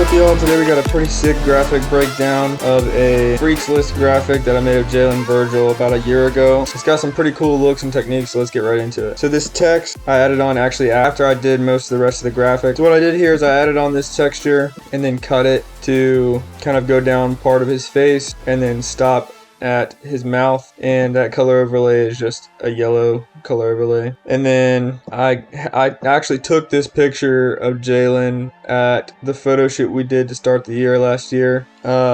with y'all? Today we got a pretty sick graphic breakdown of a Freaks List graphic that I made of Jalen Virgil about a year ago. It's got some pretty cool looks and techniques, so let's get right into it. So this text I added on actually after I did most of the rest of the graphic. So what I did here is I added on this texture and then cut it to kind of go down part of his face and then stop at his mouth, and that color overlay is just a yellow color overlay. And then I actually took this picture of Jalen at the photo shoot we did to start the year last year,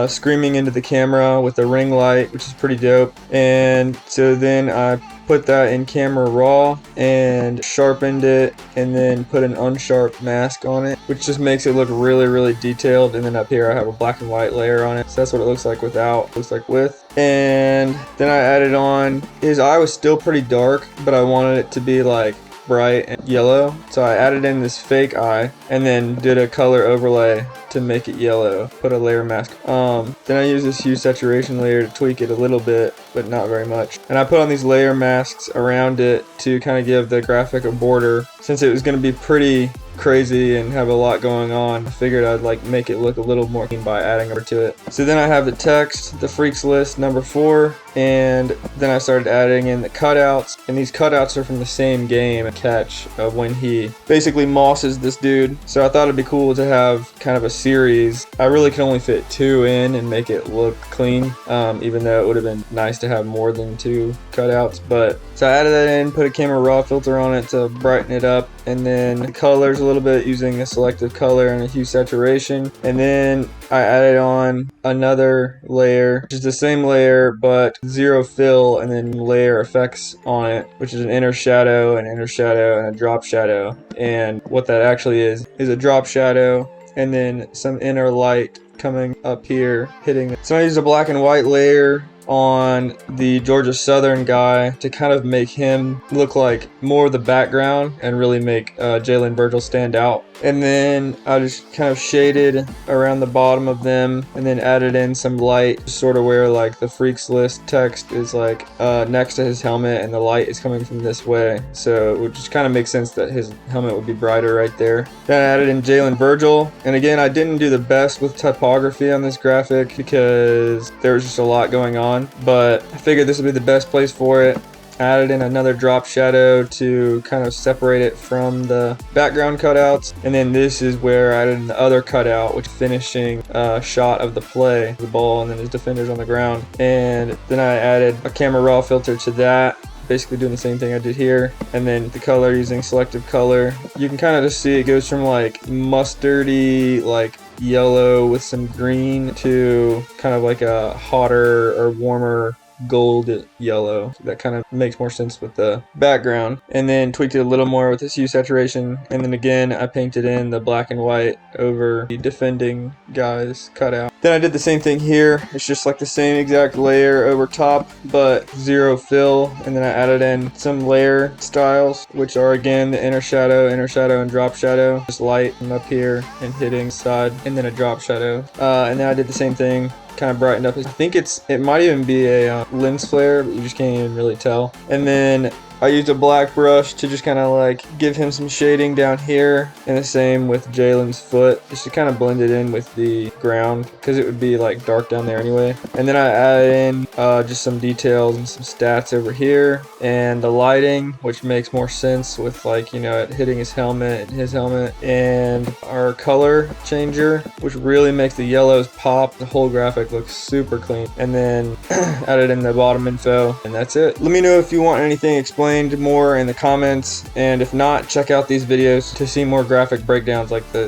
screaming into the camera with a ring light, which is pretty dope. And so then I put that in camera raw and sharpened it and then put an unsharp mask on it, which just makes it look really detailed. And then up here I have a black and white layer on it, so that's what it looks like without, looks like with. And then I added on, his eye was still pretty dark, but I wanted it to be like bright and yellow, so I added in this fake eye and then did a color overlay to make it yellow, put a layer mask. Then I used this hue saturation layer to tweak it a little bit, but not very much. And I put on these layer masks around it to kind of give the graphic a border. Since it was going to be pretty crazy and have a lot going on, I figured I'd like make it look a little more clean by adding over to it. So then I have the text, the Freaks List number 4, and then I started adding in the cutouts, and these cutouts are from the same game, Catch, of when he basically mosses this dude. So I thought it'd be cool to have kind of a series. I really could only fit 2 in and make it look clean, even though it would have been nice to have more than 2 cutouts. But so I added that in, put a camera raw filter on it to brighten it up, and then the colors a little bit using a selective color and a hue saturation. And then I added on another layer, which is the same layer but zero fill, and then layer effects on it, which is an inner shadow, and a drop shadow. And what that actually is a drop shadow and then some inner light coming up here hitting it. So I used a black and white layer on the Georgia Southern guy to kind of make him look like more of the background and really make Jalen Virgil stand out. And then I just kind of shaded around the bottom of them and then added in some light, sort of where like the Freaks List text is like next to his helmet and the light is coming from this way. So it would just kind of make sense that his helmet would be brighter right there. Then I added in Jalen Virgil. And again, I didn't do the best with typography on this graphic because there was just a lot going on, but I figured this would be the best place for it. Added in another drop shadow to kind of separate it from the background cutouts, and then this is where I added in the other cutout, which is finishing shot of the play, the ball, and then his defenders on the ground. And then I added a camera raw filter to that, basically doing the same thing I did here. And then the color, using selective color, you can kind of just see it goes from like mustardy, like yellow with some green, to kind of like a hotter or warmer gold yellow. That kind of makes more sense with the background. And then tweaked it a little more with this hue saturation, and then again I painted in the black and white over the defending guy's cutout. Then I did the same thing here. It's just like the same exact layer over top but zero fill, and then I added in some layer styles, which are again the inner shadow and drop shadow, just light from up here and hitting side, and then a drop shadow. And then I did the same thing, kind of brightened up. I think it might even be a lens flare, but you just can't even really tell. And then I used a black brush to just kind of like give him some shading down here, and the same with Jalen's foot, just to kind of blend it in with the ground because it would be like dark down there anyway. And then I added in just some details and some stats over here, and the lighting, which makes more sense with like, you know, it hitting his helmet and our color changer, which really makes the yellows pop. The whole graphic looks super clean. And then added in the bottom info, and that's it. Let me know if you want anything explained more in the comments, and if not, check out these videos to see more graphic breakdowns like this.